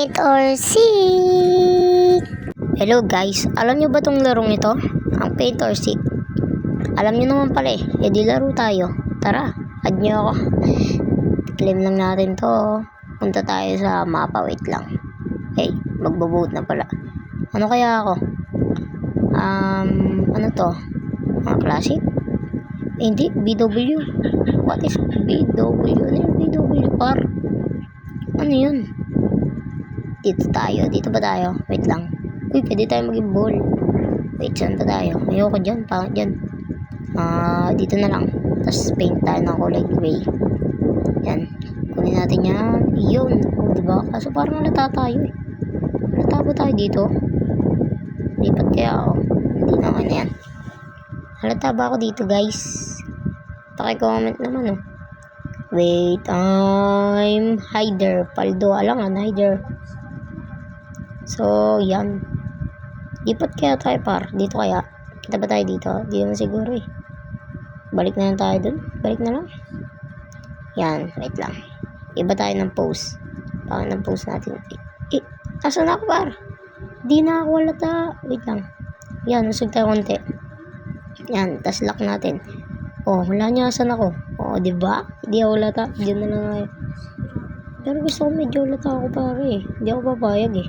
Wait or see. Hello guys, alam nyo ba tong larong ito? Ang paint or seek. Alam nyo naman pala eh, edi laro tayo. Tara, add nyo ako. Claim lang natin to. Punta tayo sa mapa, wait lang. Hey, magbo-vote na pala. Ano kaya ako? Ano to? Classic? Eh, hindi, BW. What is BW? Ano yung BW par? Ano yun? Dito tayo. Dito ba tayo? Wait lang. Uy, pwede tayo maging ball. Wait, saan ba tayo? Ayoko dyan. Pangit dyan. Dito na lang. Tapos paint tayo ng kulay gray. Yan. Kunin natin yan. Iyon. O, diba? Kaso parang halata tayo eh. Halata ba tayo dito? Lipat kaya ako. Hindi naman yan. Halata ba ako dito guys? Paki-comment naman oh. Wait, I'm hider. Paldo. Alangan, hider. So, yan. Lipat kaya tayo par. Dito kaya. Kita ba tayo dito? Di naman siguro eh. Balik na lang tayo dun. Balik na lang. Yan. Wait lang. Iba tayo ng pose. Baka ng pose natin. Asan ako par? Di na ako walata. Wait lang. Yan. Usog tayo konti. Yan. Tas lock natin. Oh, wala niya. Asan ako? Oh, diba? Hindi ako walata. Diyan na lang tayo. Pero gusto ko medyo walata ako pare eh. Hindi ako papayag eh.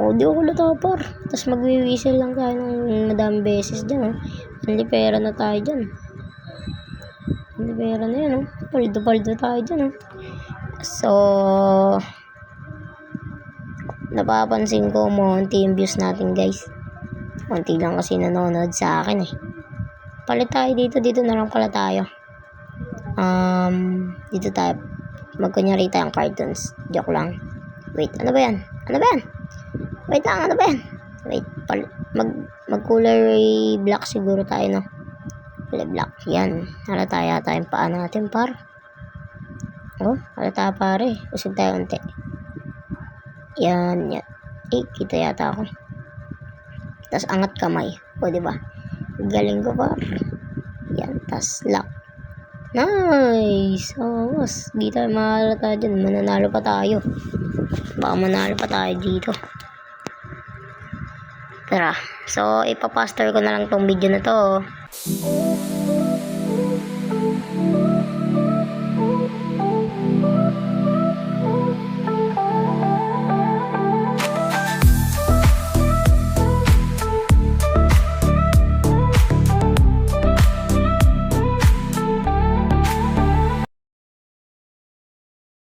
Oh, di ako latapar. Tapos magwi-whistle lang tayo ng madaming beses dyan, oh. Hindi pera na tayo dyan. Hindi pera na yan, oh. Paldo-paldo tayo dyan, oh. So, napapansin ko monti yung views natin, guys. Monti lang kasi nanonood sa akin, eh. Palit tayo dito. Dito na lang pala tayo. Dito tayo. Magkunyari tayong cartoons. Joke lang. Wait, ano ba yan? Ano ba yan? Wait lang, ano ba yan? Wait, mag-color black siguro tayo, no? Color black, yan. Halata yata yung paa natin, par. Oh, halata pare. Usog tayo unti. Yan, yan. Eh, kita yata ako. Tapos angat kamay. O, diba? Galing ko, par. Yan, tas lock. Nice! Oh, mas. Di tayo mahalata dyan. Mananalo pa tayo. Baka manalo pa tayo dito. Tara. So, ipapaster ko na lang tong video na to.